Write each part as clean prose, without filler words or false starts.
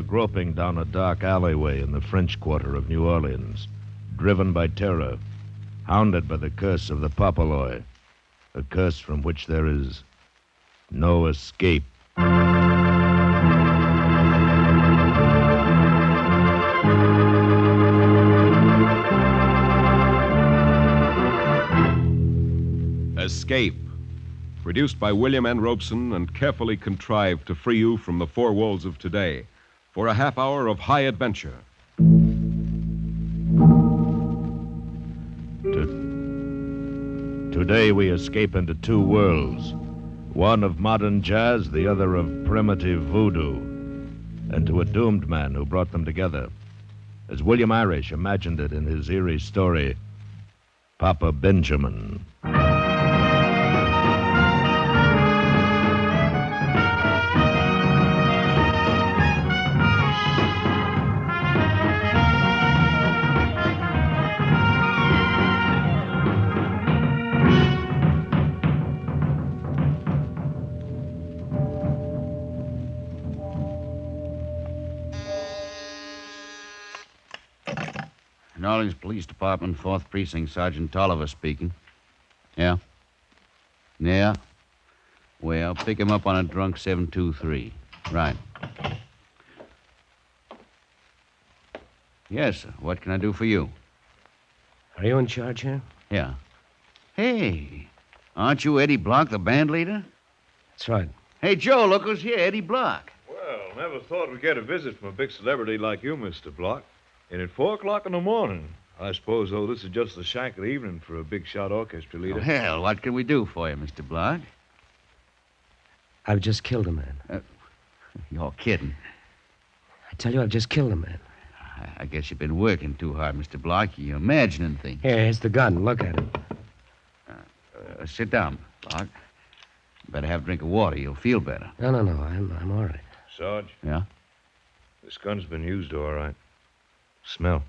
groping down a dark alleyway in the French Quarter of New Orleans, driven by terror, hounded by the curse of the Papaloy, a curse from which there is no escape. Escape. Produced by William N. Robeson and carefully contrived to free you from the four walls of today for a half hour of high adventure. Today we escape into two worlds, one of modern jazz, the other of primitive voodoo, and to a doomed man who brought them together, as William Irish imagined it in his eerie story, Papa Benjamin. New Orleans Police Department, 4th Precinct, Sergeant Tolliver speaking. Yeah? Yeah? Well, pick him up on a drunk 723. Right. Yes, sir. What can I do for you? Are you in charge here? Yeah. Hey, aren't you Eddie Block, the band leader? That's right. Hey, Joe, look who's here, Eddie Block. Well, never thought we'd get a visit from a big celebrity like you, Mr. Block. And at 4 o'clock in the morning. I suppose, though, this is just the shank of the evening for a big-shot orchestra leader. Oh, hell, what can we do for you, Mr. Block? I've just killed a man. You're kidding. I tell you, I've just killed a man. I guess you've been working too hard, Mr. Block. You're imagining things. Here's the gun. Look at it. Sit down, Block. Better have a drink of water. You'll feel better. No. I'm all right. Sarge? Yeah? This gun's been used all right. Smell.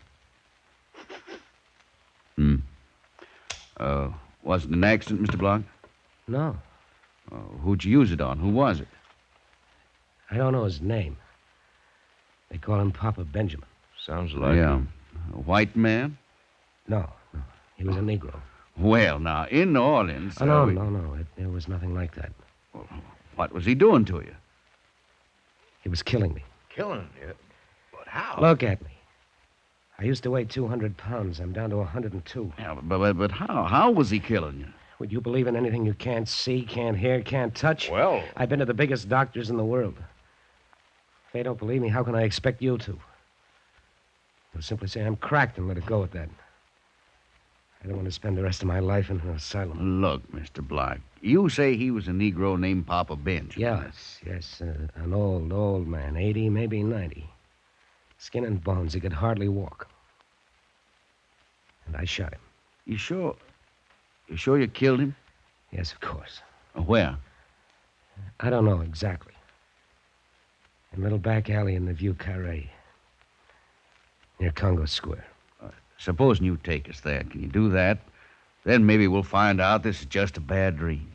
Wasn't an accident, Mr. Block? No. Who'd you use it on? Who was it? I don't know his name. They call him Papa Benjamin. Sounds like Yeah. A white man? No. He was a Negro. Well, now, in New Orleans... No. There was nothing like that. What was he doing to you? He was killing me. killing you. But how? Look at me. I used to weigh 200 pounds. I'm down to 102. Yeah, but how? How was he killing you? Would you believe in anything you can't see, can't hear, can't touch? Well... I've been to the biggest doctors in the world. If they don't believe me, how can I expect you to? They'll simply say I'm cracked and let it go at that. I don't want to spend the rest of my life in an asylum. Look, Mr. Block, you say he was a Negro named Papa Benjamin. Yes. An old man, 80, maybe 90. Skin and bones, he could hardly walk. And I shot him. You sure? You sure you killed him? Yes, of course. Where? I don't know exactly. In a little back alley in the Vieux Carré. Near Congo Square. Supposing you take us there. Can you do that? Then maybe we'll find out this is just a bad dream.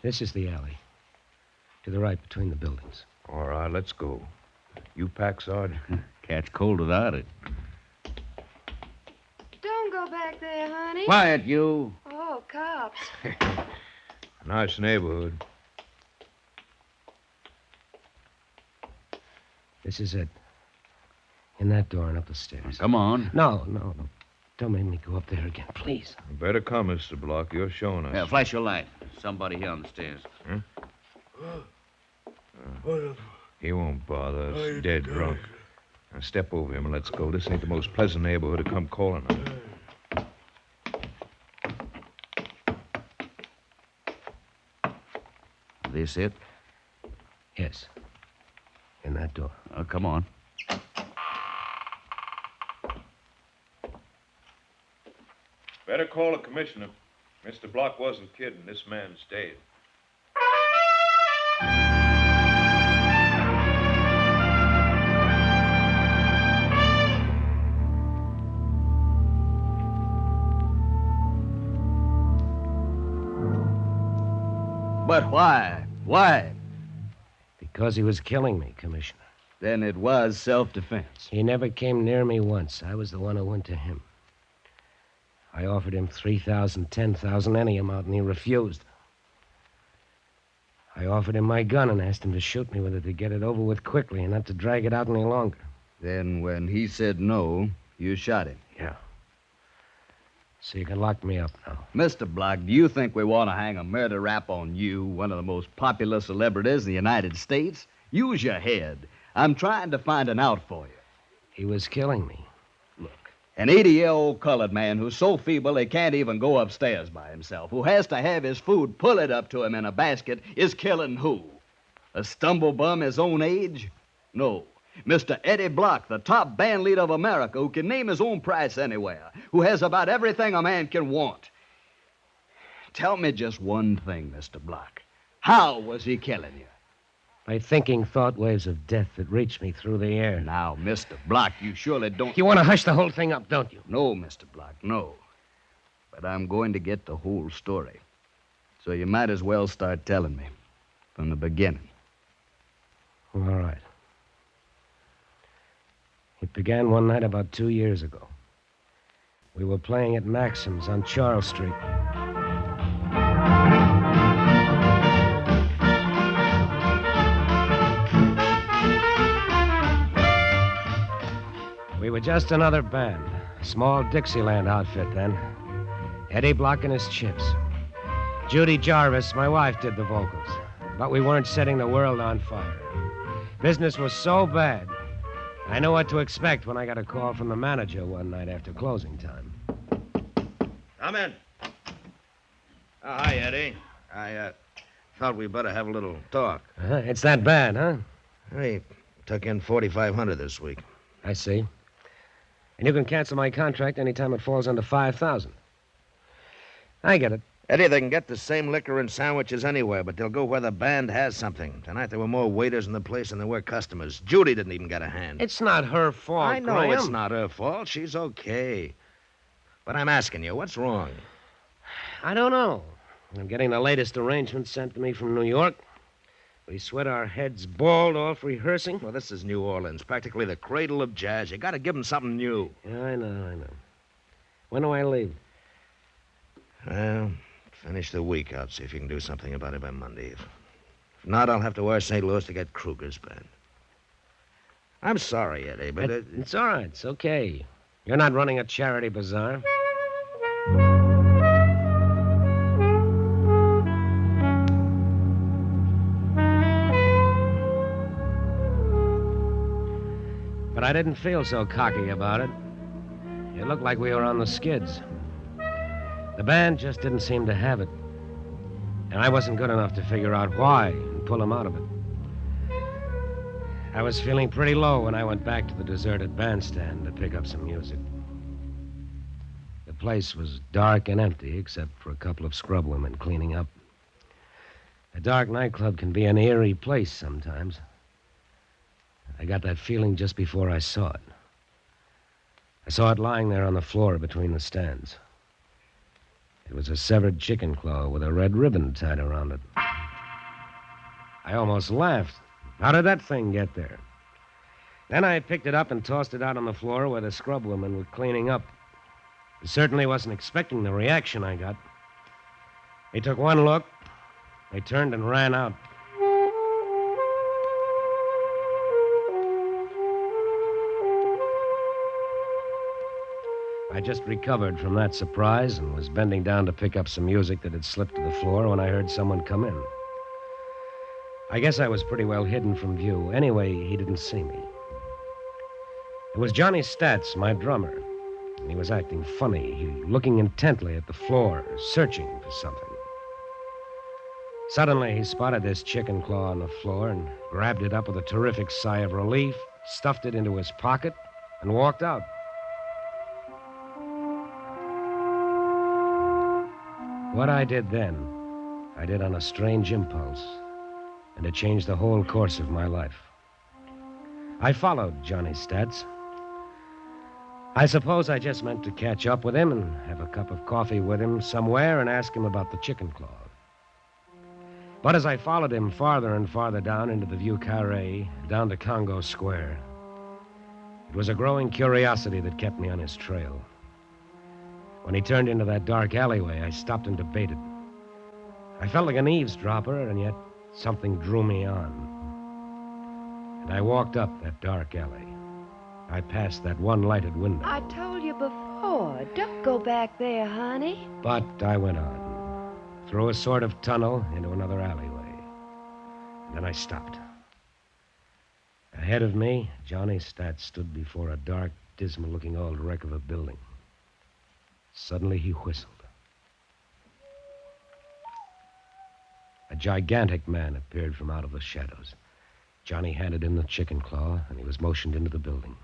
This is the alley. To the right between the buildings. All right, let's go. You pack, Sarge? Catch cold without it. Don't go back there, honey. Quiet, you. Oh, cops. Nice neighborhood. This is it. In that door and up the stairs. Come on. No. Don't make me go up there again, please. You better come, Mr. Block. You're showing us. Yeah, flash your light. Somebody here on the stairs. He won't bother us. Dead drunk. Now step over him and let's go. This ain't the most pleasant neighborhood to come calling on. This it? Yes. In that door. Come on. Better call the commissioner. Mr. Block wasn't kidding. This man's dead. But why? Why? Because he was killing me, Commissioner. Then it was self-defense. He never came near me once. I was the one who went to him. I offered him $3,000, $10,000, any amount, and he refused. I offered him my gun and asked him to shoot me with it to get it over with quickly and not to drag it out any longer. Then when he said no, you shot him. Yeah. So you can lock me up now. Mr. Block, do you think we want to hang a murder rap on you, one of the most popular celebrities in the United States? Use your head. I'm trying to find an out for you. He was killing me. An 80-year-old colored man who's so feeble he can't even go upstairs by himself, who has to have his food pulled up to him in a basket, is killing who? A stumblebum his own age? No. Mr. Eddie Block, the top band leader of America, who can name his own price anywhere, who has about everything a man can want. Tell me just one thing, Mr. Block. How was he killing you? By thinking thought waves of death that reached me through the air. Now, Mr. Block, you surely don't... You want to hush the whole thing up, don't you? No, Mr. Block, no. But I'm going to get the whole story. So you might as well start telling me from the beginning. All right. It began one night about 2 years ago. We were playing at Maxim's on Charles Street. We were just another band, a small Dixieland outfit then. Eddie Block and his Chips. Judy Jarvis, my wife, did the vocals. But we weren't setting the world on fire. Business was so bad, I knew what to expect when I got a call from the manager one night after closing time. Come in. Oh, hi, Eddie. I thought we'd better have a little talk. It's that bad, huh? We took in $4,500 this week. I see. And you can cancel my contract anytime it falls under $5,000. I get it. Eddie, they can get the same liquor and sandwiches anywhere, but they'll go where the band has something. Tonight there were more waiters in the place than there were customers. Judy didn't even get a hand. It's not her fault, I know Graham. it's not her fault. She's okay. But I'm asking you, what's wrong? I don't know. I'm getting the latest arrangements sent to me from New York. We sweat our heads bald off rehearsing. Well, this is New Orleans, practically the cradle of jazz. You got to give them something new. Yeah, I know. When do I leave? Well, finish the week out, see if you can do something about it by Monday. If not, I'll have to wire St. Louis to get Kruger's band. I'm sorry, Eddie, but... It's all right. It's okay. You're not running a charity bazaar. But I didn't feel so cocky about it. It looked like we were on the skids. The band just didn't seem to have it. And I wasn't good enough to figure out why and pull them out of it. I was feeling pretty low when I went back to the deserted bandstand to pick up some music. The place was dark and empty, except for a couple of scrub women cleaning up. A dark nightclub can be an eerie place sometimes. I got that feeling just before I saw it. I saw it lying there on the floor between the stands. It was a severed chicken claw with a red ribbon tied around it. I almost laughed. How did that thing get there? Then I picked it up and tossed it out on the floor where the scrub women were cleaning up. I certainly wasn't expecting the reaction I got. They took one look. They turned and ran out. I just recovered from that surprise and was bending down to pick up some music that had slipped to the floor when I heard someone come in. I guess I was pretty well hidden from view. Anyway, he didn't see me. It was Johnny Statz, my drummer. And he was acting funny, looking intently at the floor, searching for something. Suddenly, he spotted this chicken claw on the floor and grabbed it up with a terrific sigh of relief, stuffed it into his pocket, and walked out. What I did then, I did on a strange impulse, and it changed the whole course of my life. I followed Johnny Statz. I suppose I just meant to catch up with him and have a cup of coffee with him somewhere and ask him about the chicken claw. But as I followed him farther and farther down into the Vieux Carré, down to Congo Square, it was a growing curiosity that kept me on his trail. When he turned into that dark alleyway, I stopped and debated. I felt like an eavesdropper, and yet something drew me on. And I walked up that dark alley. I passed that one lighted window. I told you before, don't go back there, honey. But I went on, through a sort of tunnel into another alleyway. And then I stopped. Ahead of me, Johnny Stat stood before a dark, dismal-looking old wreck of a building. Suddenly, he whistled. A gigantic man appeared from out of the shadows. Johnny handed him the chicken claw, and he was motioned into the building.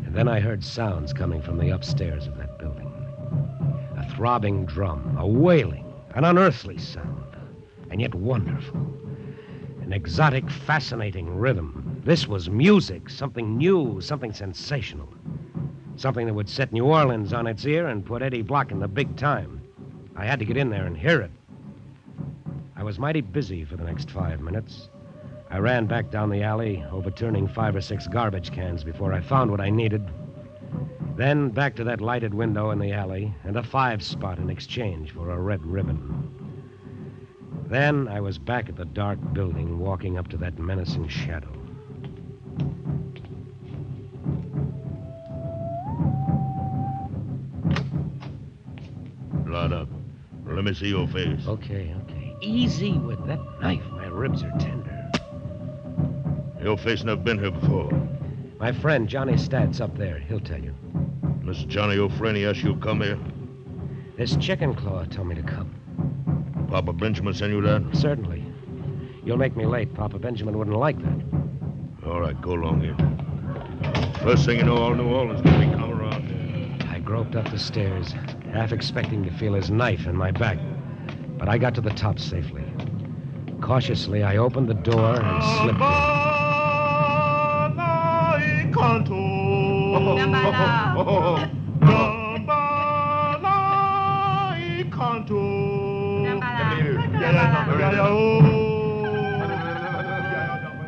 And then I heard sounds coming from the upstairs of that building. A throbbing drum, a wailing, an unearthly sound, and yet wonderful. An exotic, fascinating rhythm. This was music, something new, something sensational. Something that would set New Orleans on its ear and put Eddie Block in the big time. I had to get in there and hear it. I was mighty busy for the next 5 minutes. I ran back down the alley, overturning 5 or 6 garbage cans before I found what I needed. Then back to that lighted window in the alley and a 5-spot in exchange for a red ribbon. Then I was back at the dark building, walking up to that menacing shadow. Light up. Let me see your face. Okay. Easy with that knife. My ribs are tender. Your face never been here before. My friend, Johnny Stat's up there. He'll tell you. Mr. Johnny O'Franey asked you to come here? This chicken claw told me to come. Papa Benjamin sent you that? Certainly. You'll make me late. Papa Benjamin wouldn't like that. All right, go along here. First thing you know, all New Orleans will be come around here. I groped up the stairs, half expecting to feel his knife in my back. But I got to the top safely. Cautiously, I opened the door and slipped in.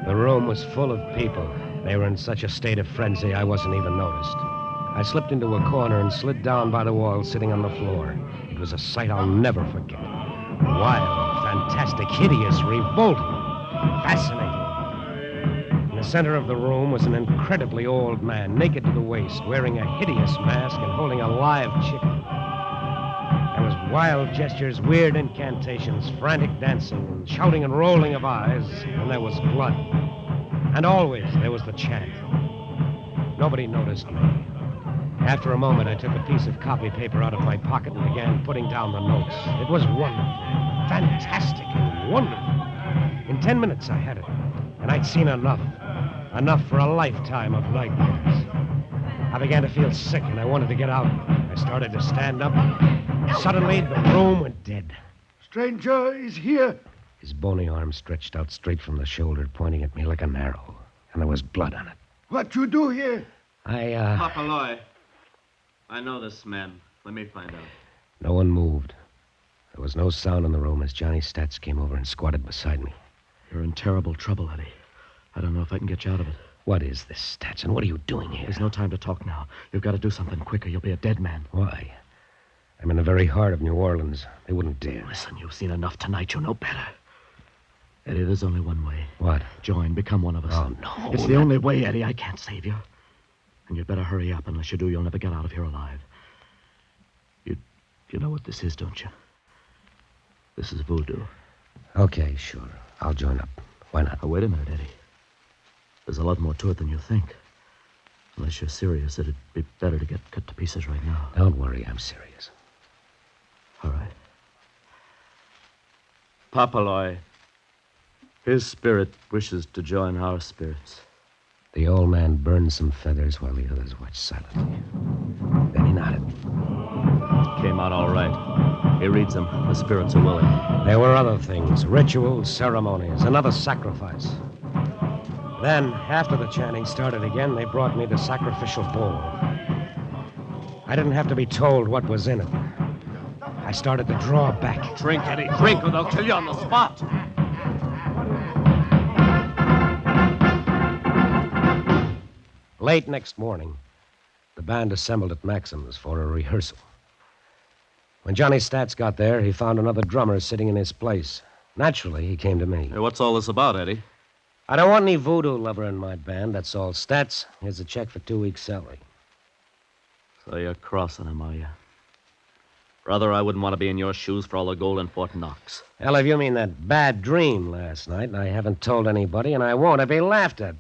The room was full of people. They were in such a state of frenzy I wasn't even noticed. I slipped into a corner and slid down by the wall, sitting on the floor. It was a sight I'll never forget. Wild, fantastic, hideous, revolting, fascinating. In the center of the room was an incredibly old man, naked to the waist, wearing a hideous mask and holding a live chicken. There was wild gestures, weird incantations, frantic dancing, and shouting and rolling of eyes, and there was blood. And always there was the chant. Nobody noticed me. After a moment, I took a piece of copy paper out of my pocket and began putting down the notes. It was wonderful, fantastic, and wonderful. In 10 minutes, I had it, and I'd seen enough for a lifetime of nightmares. I began to feel sick, and I wanted to get out. I started to stand up. Suddenly, the room went dead. Stranger is here. His bony arm stretched out straight from the shoulder, pointing at me like an arrow, and there was blood on it. What you do here? Papa Loy. I know this man. Let me find out. No one moved. There was no sound in the room as Johnny Stats came over and squatted beside me. You're in terrible trouble, Eddie. I don't know if I can get you out of it. What is this, Stats, and what are you doing here? There's no time to talk now. You've got to do something quicker. You'll be a dead man. Why? I'm in the very heart of New Orleans. They wouldn't dare. Listen, you've seen enough tonight. You know better. Eddie, there's only one way. What? Join. Become one of us. Oh, no. It's the only way, Eddie. I can't save you. And you'd better hurry up. Unless you do, you'll never get out of here alive. You know what this is, don't you? This is voodoo. Okay, sure. I'll join up. Why not? Oh, wait a minute, Eddie. There's a lot more to it than you think. Unless you're serious, it'd be better to get cut to pieces right now. Don't worry, I'm serious. All right. Papa Loy, his spirit wishes to join our spirits. The old man burned some feathers while the others watched silently. Then he nodded. Came out all right. He reads them. The spirits are willing. There were other things, rituals, ceremonies, another sacrifice. Then, after the chanting started again, they brought me the sacrificial bowl. I didn't have to be told what was in it. I I started to draw back. Drink, Eddie, drink, or they'll kill you on the spot. Late next morning, the band assembled at Maxim's for a rehearsal. When Johnny Stats got there, he found another drummer sitting in his place. Naturally, he came to me. Hey, what's all this about, Eddie? I don't want any voodoo lover in my band, that's all. Stats, here's a check for 2 weeks' salary. So you're crossing him, are you? Brother, I wouldn't want to be in your shoes for all the gold in Fort Knox. Hell, if you mean that bad dream last night, and I haven't told anybody, and I won't, I'd be laughed at.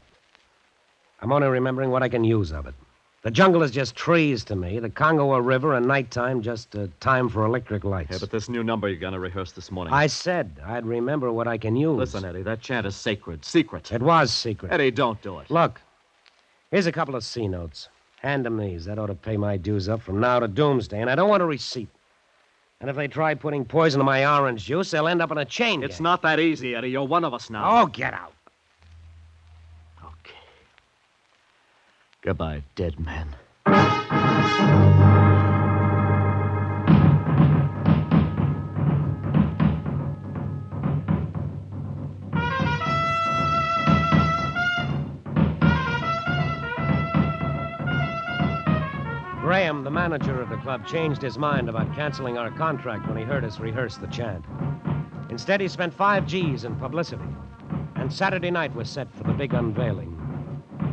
I'm only remembering what I can use of it. The jungle is just trees to me. The Congo a river, and nighttime just a time for electric lights. Yeah, but this new number you're going to rehearse this morning. I said I'd remember what I can use. Listen, Eddie, that chant is sacred. Secret. It was secret. Eddie, don't do it. Look, here's a couple of C notes. Hand them these. That ought to pay my dues up from now to doomsday, and I don't want a receipt. And if they try putting poison in my orange juice, they'll end up in a chain It's gang. not that easy, Eddie. You're one of us now. Oh, get out. Okay. Goodbye, dead man. Graham, the manager of the club, changed his mind about canceling our contract when he heard us rehearse the chant. Instead, he spent 5 G's in publicity. And Saturday night was set for the big unveiling.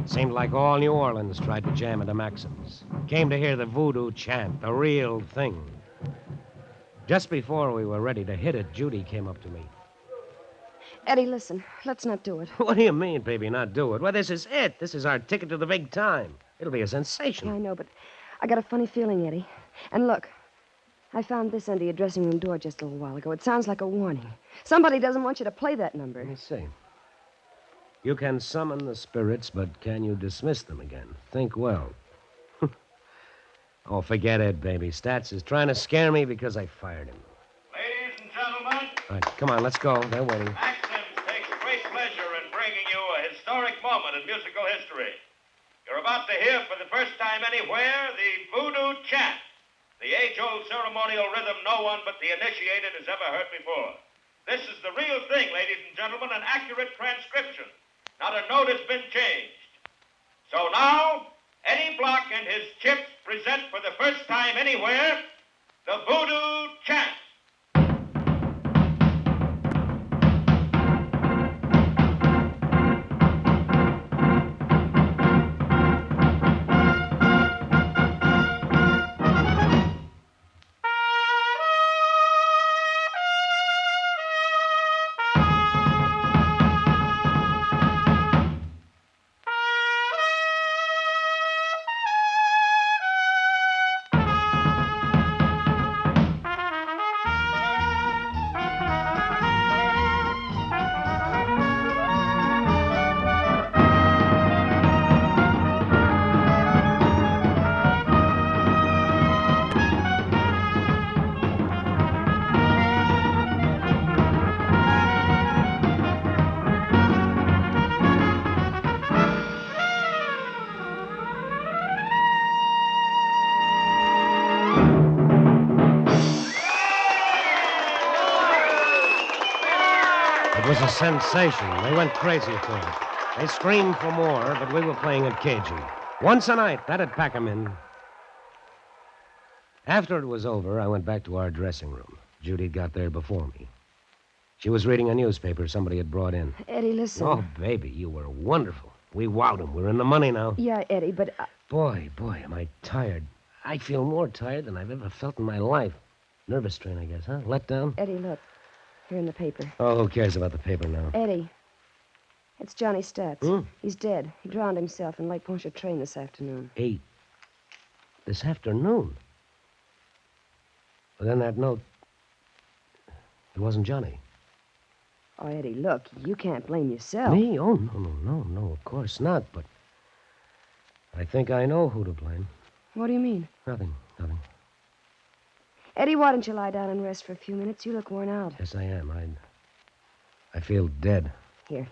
Seemed like all New Orleans tried to jam into Maxim's. Came to hear the voodoo chant, the real thing. Just before we were ready to hit it, Judy came up to me. Eddie, listen. Let's not do it. What do you mean, baby, not do it? Well, this is it. This is our ticket to the big time. It'll be a sensation. I know, but I got a funny feeling, Eddie. And look, I found this under your dressing room door just a little while ago. It sounds like a warning. Somebody doesn't want you to play that number. Let me see. You can summon the spirits, but can you dismiss them again? Think well. Oh, forget it, baby. Stats is trying to scare me because I fired him. Ladies and gentlemen, All right, come on, let's go. They're waiting. Maxim's takes great pleasure in bringing you a historic moment in musical history. You're about to hear for the first time anywhere the voodoo chant, the age-old ceremonial rhythm no one but the initiated has ever heard before. This is the real thing, ladies and gentlemen, an accurate transcription. Not a note has been changed. So now, Eddie Block and his Chips present for the first time anywhere the voodoo chant. It was a sensation. They went crazy for it. They screamed for more, but we were playing it cagey. Once a night, that'd pack 'em in. After it was over, I went back to our dressing room. Judy got there before me. She was reading a newspaper somebody had brought in. Eddie, listen. Oh, baby, you were wonderful. We wowed 'em. We're in the money now. Yeah, Eddie, but... Boy, am I tired. I feel more tired than I've ever felt in my life. Nervous strain, I guess, huh? Let down? Eddie, look. Here in the paper. Oh, who cares about the paper now? Eddie. It's Johnny Stats. Hmm? He's dead. He drowned himself in Lake Pontchartrain this afternoon. 8. This afternoon? Well, then that note... It wasn't Johnny. Oh, Eddie, look. You can't blame yourself. Me? Oh, no, of course not, but... I think I know who to blame. What do you mean? Nothing. Eddie, why don't you lie down and rest for a few minutes? You look worn out. Yes, I am. I feel dead. Here.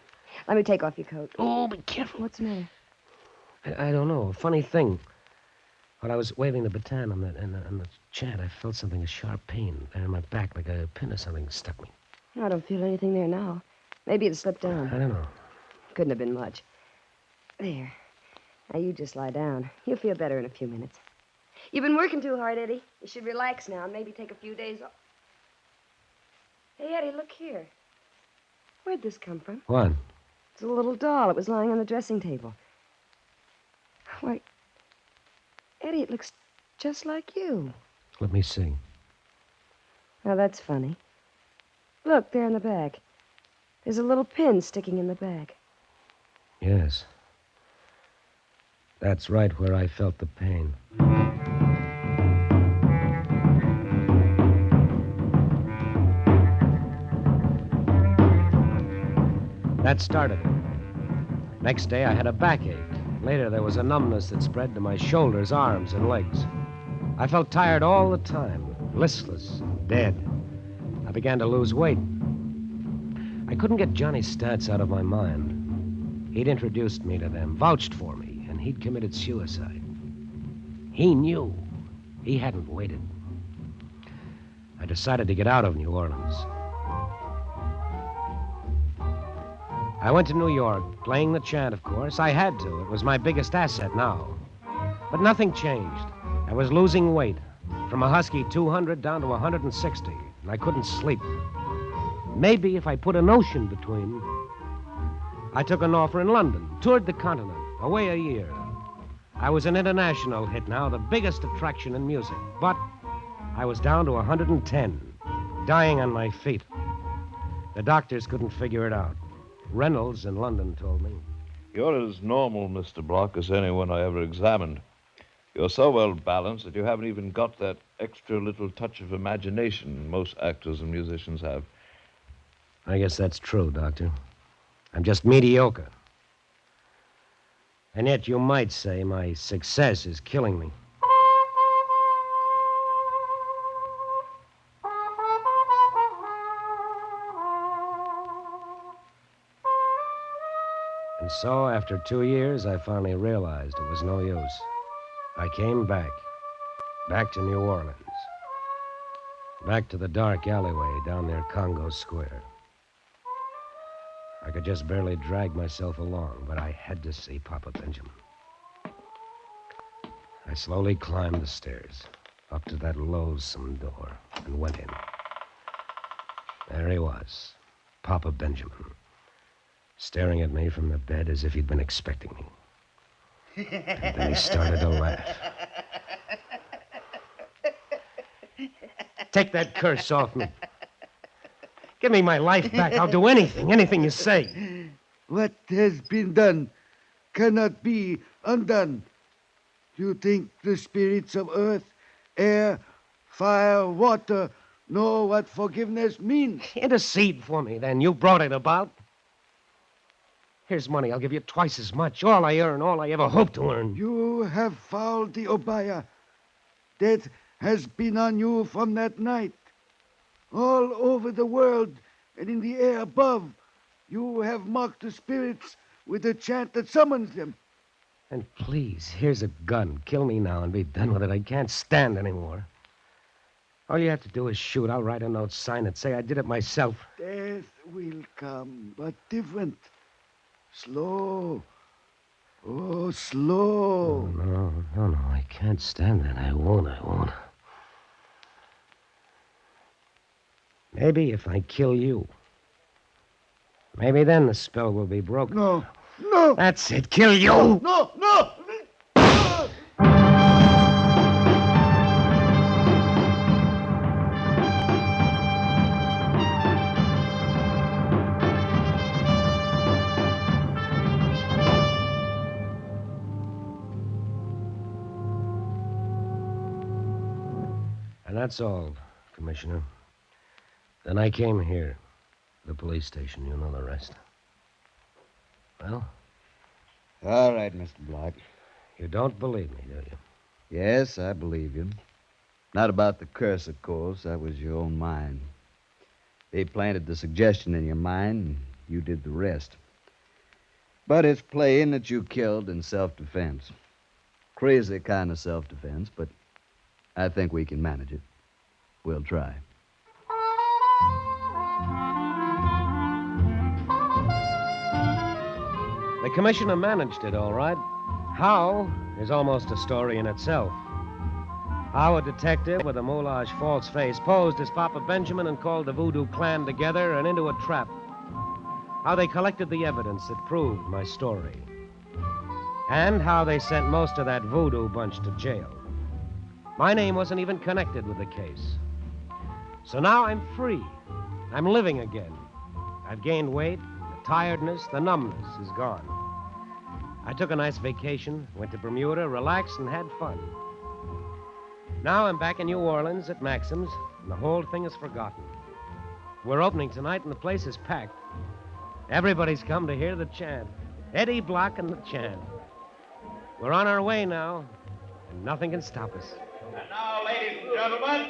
Let me take off your coat. Oh, be careful. What's the matter? I don't know. A funny thing. While I was waving the baton on the chat, I felt something, a sharp pain there in my back, like a pin or something stuck me. I don't feel anything there now. Maybe it slipped I down. don't know. Couldn't have been much. There. Now you just lie down. You'll feel better in a few minutes. You've been working too hard, Eddie. You should relax now and maybe take a few days off. Hey, Eddie, look here. Where'd this come from? What? It's a little doll. It was lying on the dressing table. Why, Eddie, it looks just like you. Let me see. Now, that's funny. Look, there in the back. There's a little pin sticking in the back. Yes. That's right where I felt the pain. That started it. Next day, I had a backache. Later, there was a numbness that spread to my shoulders, arms, and legs. I felt tired all the time, listless, dead. I began to lose weight. I couldn't get Johnny's stats out of my mind. He'd introduced me to them, vouched for me, and he'd committed suicide. He knew. He hadn't waited. I decided to get out of New Orleans. I went to New York, playing the chant, of course. I had to. It was my biggest asset now. But nothing changed. I was losing weight, from a husky 200 down to 160, and I couldn't sleep. Maybe if I put an ocean between. I took an offer in London, toured the continent, away a year. I was an international hit now, the biggest attraction in music. But I was down to 110, dying on my feet. The doctors couldn't figure it out. Reynolds in London told me. You're as normal, Mr. Block, as anyone I ever examined. You're so well balanced that you haven't even got that extra little touch of imagination most actors and musicians have. I guess that's true, Doctor. I'm just mediocre. And yet you might say my success is killing me. And so, after 2 years, I finally realized it was no use. I came back to New Orleans, back to the dark alleyway down near Congo Square. I could just barely drag myself along, but I had to see Papa Benjamin. I slowly climbed the stairs, up to that loathsome door, and went in. There he was, Papa Benjamin, staring at me from the bed as if he'd been expecting me. And then he started to laugh. Take that curse off me. Give me my life back. I'll do anything you say. What has been done cannot be undone. You think the spirits of earth, air, fire, water know what forgiveness means? Intercede for me, then. You brought it about. Here's money. I'll give you twice as much. All I earn, all I ever hope to earn. You have fouled the Obaya. Death has been on you from that night. All over the world and in the air above, you have mocked the spirits with the chant that summons them. And please, here's a gun. Kill me now and be done with it. I can't stand anymore. All you have to do is shoot. I'll write a note, sign it, say I did it myself. Death will come, but different. Slow. Oh, slow. No, I can't stand that. I won't. Maybe if I kill you, maybe then the spell will be broken. No. That's it. Kill you. No. And that's all, Commissioner. Then I came here, the police station. You know the rest. Well? All right, Mr. Block. You don't believe me, do you? Yes, I believe you. Not about the curse, of course. That was your own mind. They planted the suggestion in your mind, and you did the rest. But it's plain that you killed in self-defense. Crazy kind of self-defense, but I think we can manage it. We'll try. The commissioner managed it, all right. How is almost a story in itself. How a detective with a moulage false face posed as Papa Benjamin and called the Voodoo clan together and into a trap. How they collected the evidence that proved my story. And how they sent most of that Voodoo bunch to jail. My name wasn't even connected with the case. So now I'm free. I'm living again. I've gained weight. The tiredness, the numbness is gone. I took a nice vacation, went to Bermuda, relaxed, and had fun. Now I'm back in New Orleans at Maxim's, and the whole thing is forgotten. We're opening tonight, and the place is packed. Everybody's come to hear the chant. Eddie Block and the chant. We're on our way now, and nothing can stop us. And now, ladies and gentlemen,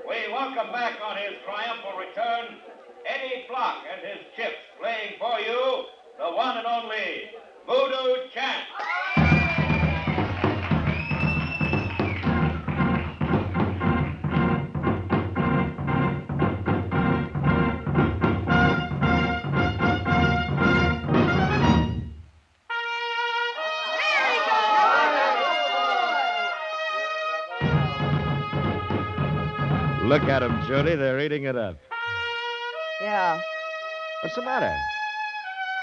we welcome back on his triumphal return Eddie Block and his chips, playing for you the one and only Voodoo Chant. Look at them, Judy. They're eating it up. Yeah. What's the matter?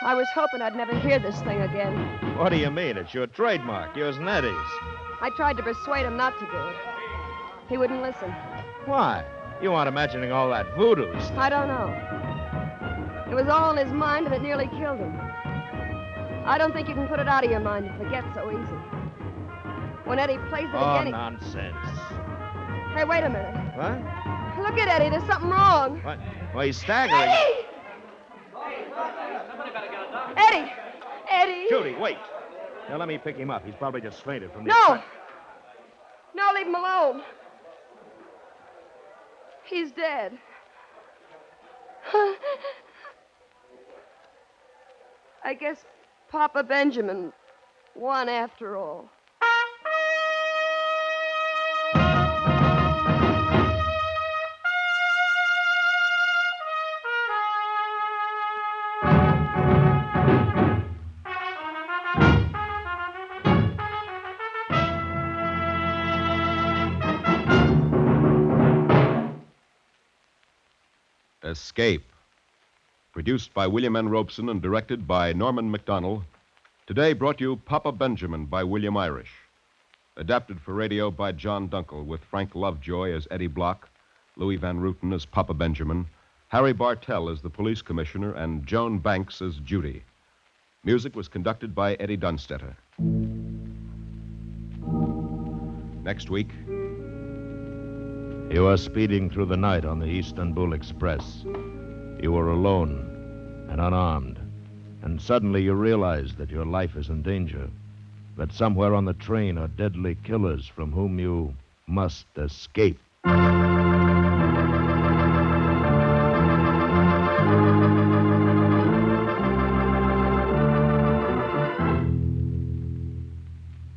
I was hoping I'd never hear this thing again. What do you mean? It's your trademark. Yours and Eddie's. I tried to persuade him not to do it. He wouldn't listen. Why? You aren't imagining all that voodoo stuff. I don't know. It was all in his mind, and it nearly killed him. I don't think you can put it out of your mind and forget so easy. When Eddie plays it again... Oh, nonsense. Hey, wait a minute. What? Look at Eddie. There's something wrong. What? Well, he's staggering. Eddie! Eddie! Eddie! Judy, wait. Now, let me pick him up. He's probably just fainted from the... No! No, leave him alone. He's dead. I guess Papa Benjamin won after all. Escape. Produced by William N. Robeson and directed by Norman MacDonald. Today brought you Papa Benjamin by William Irish. Adapted for radio by John Dunkel with Frank Lovejoy as Eddie Block, Louis Van Ruten as Papa Benjamin, Harry Bartell as the police commissioner, and Joan Banks as Judy. Music was conducted by Eddie Dunstetter. Next week... You are speeding through the night on the Istanbul Express. You are alone and unarmed. And suddenly you realize that your life is in danger. That somewhere on the train are deadly killers from whom you must escape.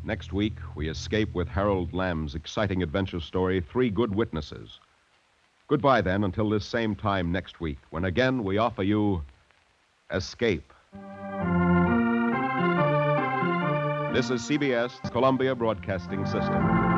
Next week, we escape with Harold Lamb's exciting adventure story, Three Good Witnesses. Goodbye, then, until this same time next week, when again we offer you Escape. This is CBS, Columbia Broadcasting System.